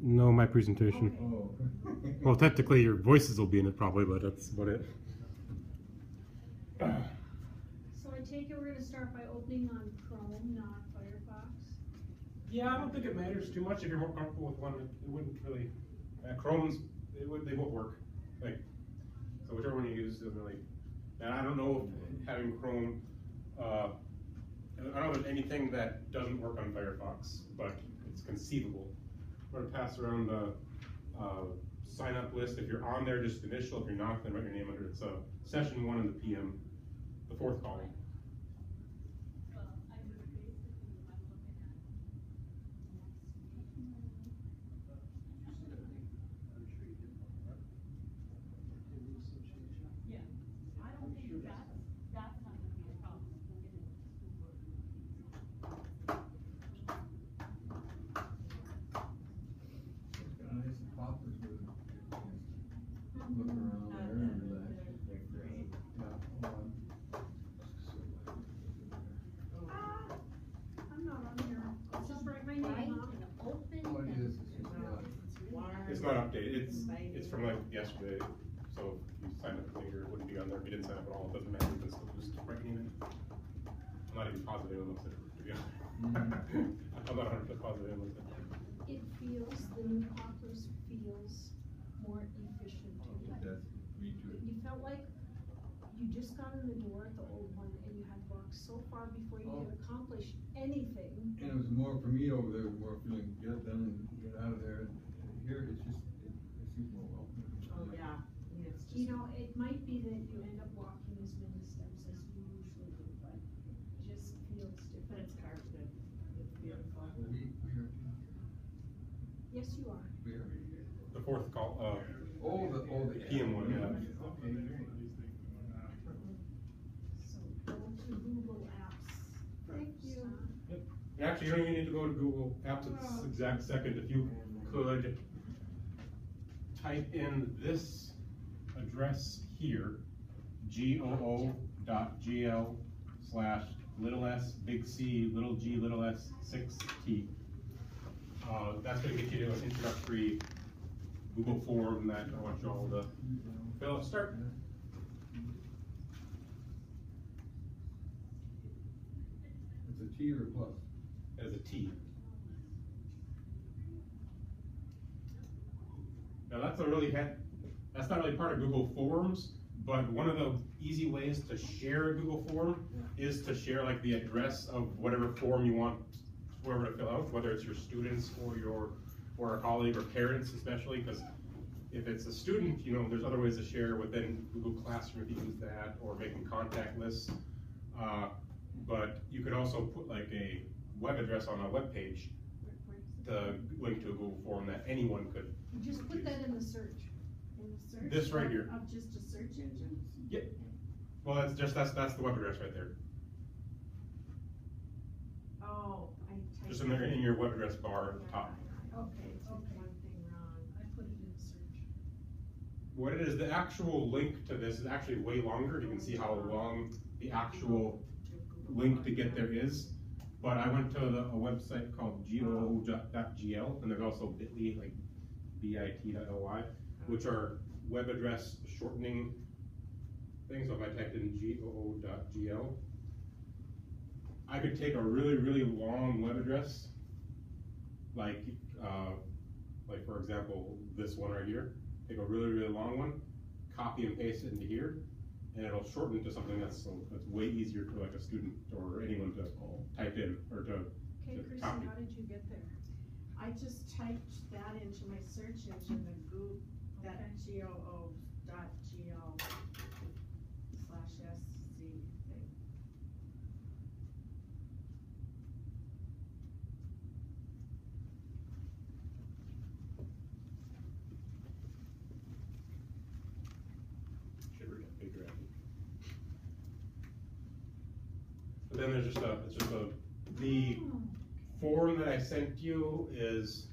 No, my presentation. Oh. Well, technically your voices will be in it probably, but that's about it. So I take it we're gonna start by opening on Chrome, not Firefox? Yeah, I don't think it matters too much. If you're more comfortable with one, it wouldn't really. Chrome's, they both work. Like, so whichever one you use doesn't really. And I don't know if having Chrome. I don't know if there's anything that doesn't work on Firefox, but it's conceivable. We're gonna pass around the sign up list. If you're on there, just initial. If you're not, then write your name under it. It's session 1 in the PM, the 4th column. Look around there and relax. They're great. Yeah, hold on. I'm not on here. I'll just write my name on. Oh, it is. It's not updated. It's from like yesterday. So if you sign up later, it wouldn't be on there. If you didn't sign up at all, it doesn't matter. You can still just write your name in. I'm not even positive it looks it, to be honest. I'm not 100% positive it looks it. It feels, the new Poplars feels more efficient to me. That's me too. You felt like you just got in the door at the old one and you had walked so far before you could accomplish anything. And it was more for me over there, more feeling get it done and get out of there. And here it's just it seems more welcoming. Oh, yeah. It's just, You know, it might be that you end up walking as many steps as you usually do, but it just feels but different. it's carpeted. It's beautiful. We are. Yes, you are. We are. The 4th call, The PM one, yeah. Okay, great. So go to Google Apps. Thank you. Yep. Actually, you don't even need to go to Google Apps at this exact second. If you could type in this address here, goo.gl/s big C little g little s 6t. That's going to get you to an introductory Google form that I want you all to fill out. Start. It's a T or a plus? As a T. Now that's that's not really part of Google Forms, but one of the easy ways to share a Google form is to share like the address of whatever form you want whoever to fill out, whether it's your students or a colleague or parents especially, because if it's a student, you know, there's other ways to share within Google Classroom if you use that, or making contact lists. But you could also put like a web address on a web page to link to a Google form that anyone could. You just put that in the search. In the search? This right here. Of just a search engine? Yep. Well, that's the web address right there. Oh, I typed. Just in your web address bar at the top. Okay, okay. One thing wrong. I put it in the search. What it is, the actual link to this is actually way longer. You can see how long the actual link to get there is. But I went to a website called goo.gl, and there's also bit.ly, like bit.ly, which are web address shortening things. So if I typed in goo.gl, I could take a really, really long web address, like for example, this one right here, take a really, really long one, copy and paste it into here, and it'll shorten to something that's way easier for like a student or anyone to type in or to Okay, Chrissy, copy. how did you get there? I just typed that into my search engine, the goo, that goo.gl/sc thing. Should read it bigger. But then there's the form that I sent you is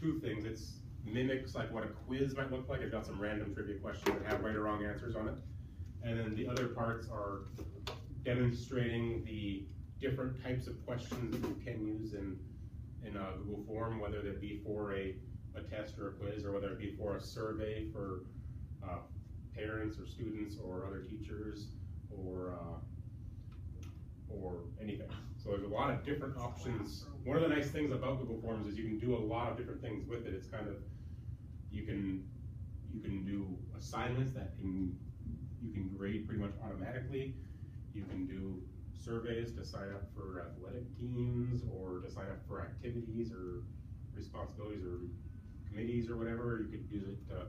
two things. It's mimics like what a quiz might look like. It's got some random trivia questions that have right or wrong answers on it. And then the other parts are demonstrating the different types of questions that you can use in a Google form, whether that be for a test or a quiz, or whether it be for a survey for parents or students or other teachers or anything. So there's a lot of different options. One of the nice things about Google Forms is you can do a lot of different things with it. It's kind of, you can do assignments that you can grade pretty much automatically. You can do surveys to sign up for athletic teams or to sign up for activities or responsibilities or committees or whatever. You could use it to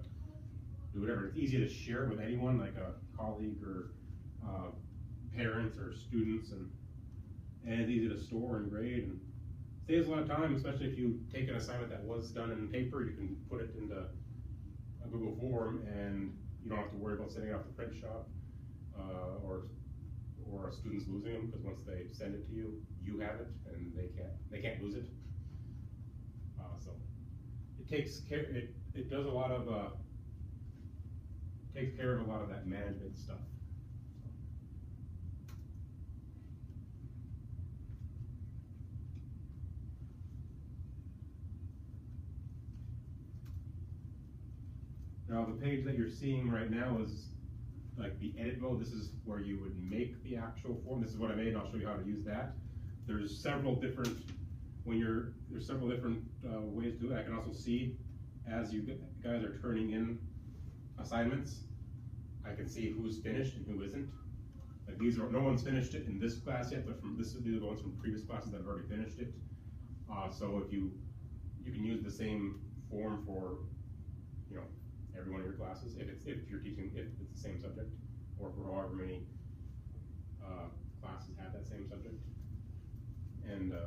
do whatever. It's easy to share with anyone, like a colleague or parents or students, and it's easy to store and grade, and saves a lot of time, especially if you take an assignment that was done in paper. You can put it into a Google form, and you don't have to worry about sending it off to print shop or students losing them, because once they send it to you, you have it, and they can't lose it. So it takes care. It does a lot of takes care of a lot of that management stuff. Now the page that you're seeing right now is like the edit mode. This is where you would make the actual form. This is what I made, and I'll show you how to use that. There's several different, there's several different ways to do it. I can also see as you guys are turning in assignments, I can see who's finished and who isn't. Like no one's finished it in this class yet, but these are the ones from previous classes that have already finished it. So if you can use the same form for, every one of your classes, if you're teaching, if it's the same subject, or for however many classes have that same subject. And yeah.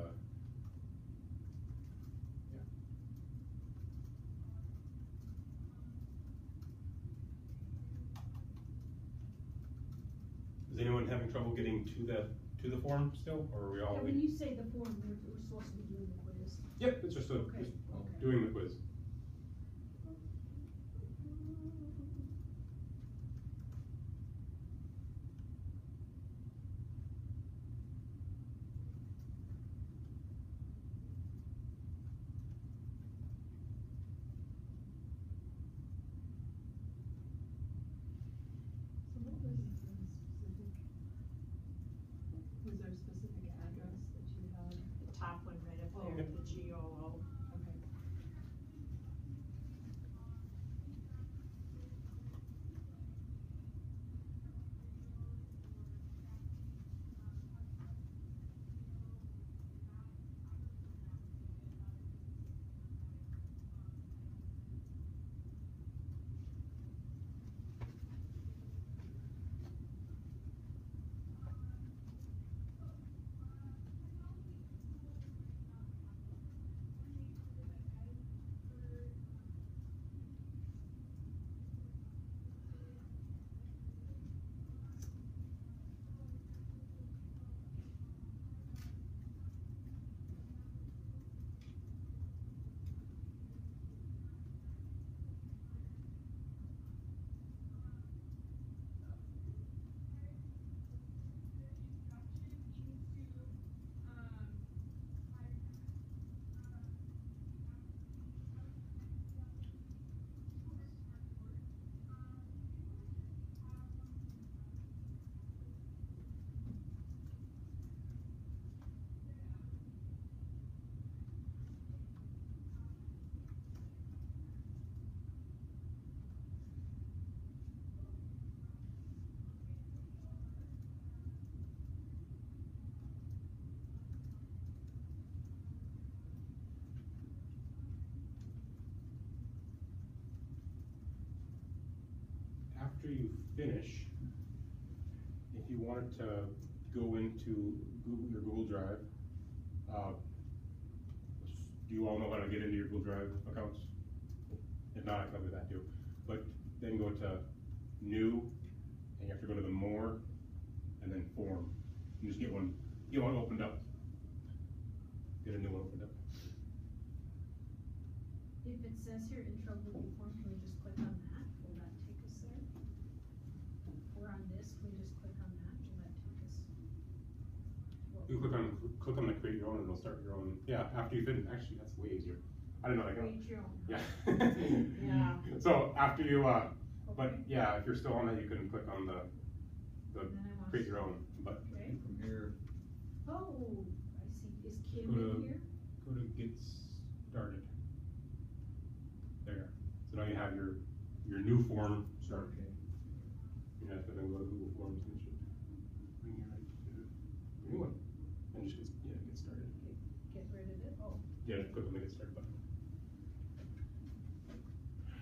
Is anyone having trouble getting to the form still, or are we all? Yeah, when you say the form, we're supposed to be doing the quiz. Yep, it's just doing the quiz. Was there a specific address that you had? The top one right up there, the GOO. Okay. After you finish, if you wanted to go into your Google Drive, do you all know how to get into your Google Drive accounts? If not, I can do that too. But then go to New, and you have to go to the More, and then Form. You just get one opened up. Get a new one opened up. If it says here intro Google form, can we just click on that? Will that take us there? We're on this, can we just click on that? Will that take us? You click on the create your own, and it'll start your own. Yeah, after you finish. Actually, that's way easier. I didn't know that. Create your own. Yeah. Yeah. So after you, but Okay. yeah, if you're still on that, you can click on the And then I want create your own, but Okay. From here, Oh, I see. Is Kim Go to- in here? go to get started. There. So now you have your new form started. okay. You have to then go to Google Forms and it should bring you right to the new one. And just get started. Get rid of it? Oh. Yeah, just click on the get started button.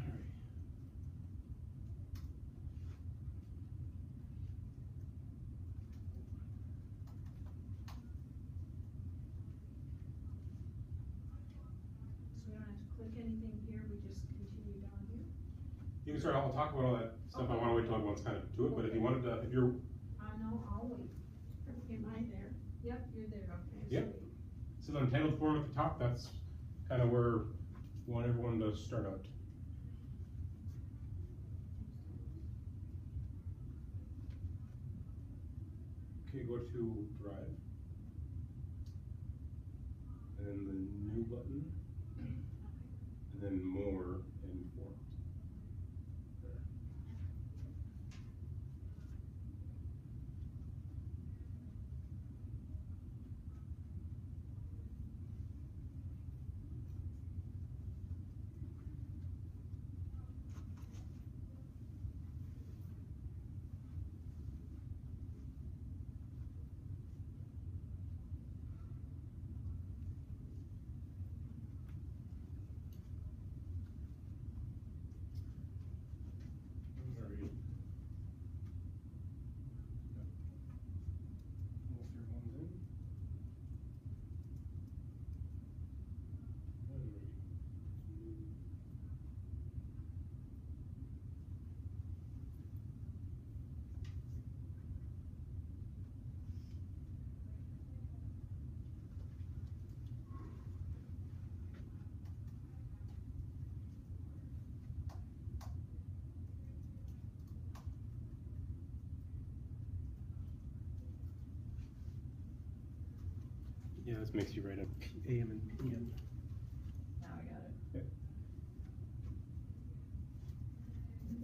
Alright. So we don't have to click anything here, we just continue down here? You can start, I'll talk about all that stuff, I wanna wait till everyone's kind of to it, but if you wanted to, if you're, No, I'll wait. Am I there? Yep, you're there. Okay. Yep. So the untitled form at the top, that's kind of where we want everyone to start out. Okay, go to Drive. And then the new button. And then more and forms. There. Alright. Yep. Almost everyone's in. Alright. Yeah, this makes you write a AM and PM. Now I got it.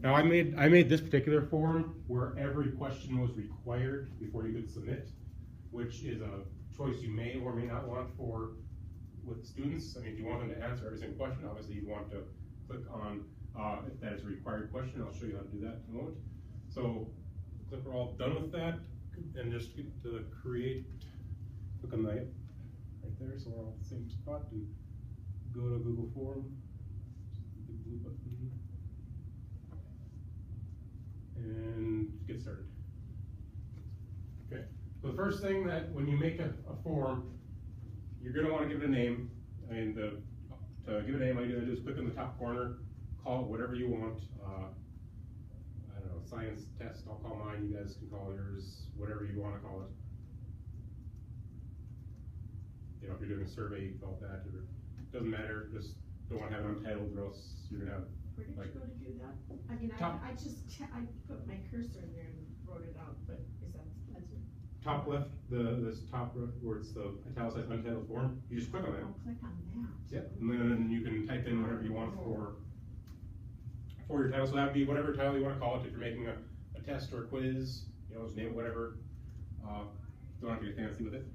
Now I made this particular form where every question was required before you could submit, which is a choice you may or may not want for with students. I mean, if you want them to answer every single question, obviously you'd want to click on if that is a required question. I'll show you how to do that in a moment. So click we're all done with that, and just get to the create. Click on that right there, so we're all at the same spot, and go to Google Form. The blue button. And get started. Okay, so the first thing that when you make a form, you're gonna wanna give it a name. I mean, to give it a name, all you gotta do is click in the top corner, call it whatever you want. I don't know, science test, I'll call mine, you guys can call yours, whatever you wanna call it. You know, if you're doing a survey, you call it that, or, doesn't matter, just don't wanna have it untitled or else you're gonna have, Where did like, you go to do that? I mean, Top. I put my cursor in there and wrote it out, but is that, that's it? top left, this top where it's the italicized untitled form, you just click on that. I'll click on that. Yep, and then you can type in whatever you want for your title, so that'd be whatever title you wanna call it, if you're making a test or a quiz, you know, just name it whatever, don't have to get fancy with it.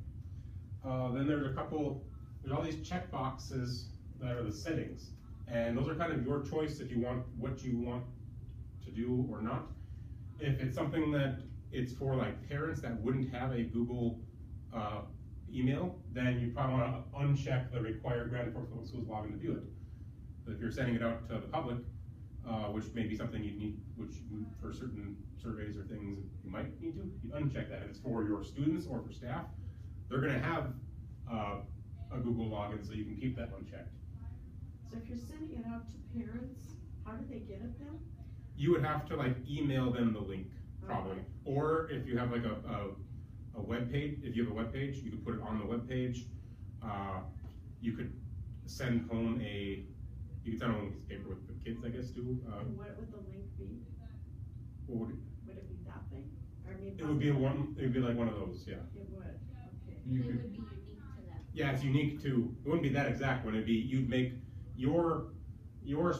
Then there's all these check boxes that are the settings, and those are kind of your choice if you want, what you want to do or not. If it's something that it's for like parents that wouldn't have a Google email, then you probably wanna uncheck the required Grand Forks Public Schools login to do it. But if you're sending it out to the public, which may be something you need, for certain surveys or things you might need to, you uncheck that. If it's for your students or for staff, they're gonna have a Google login, so you can keep that unchecked. So if you're sending it out to parents, how do they get it then? You would have to like email them the link, probably. Okay. Or if you have like a web page, if you have a web page, you could put it on the web page. You could send home you could send home a piece of paper with the kids, I guess, too. And what would the link be? Or Would it be that thing? Or I mean. it would be like one of those, yeah. It would, okay. You It could, would be unique to them. Yeah, it's unique to, it wouldn't be that exact one, you your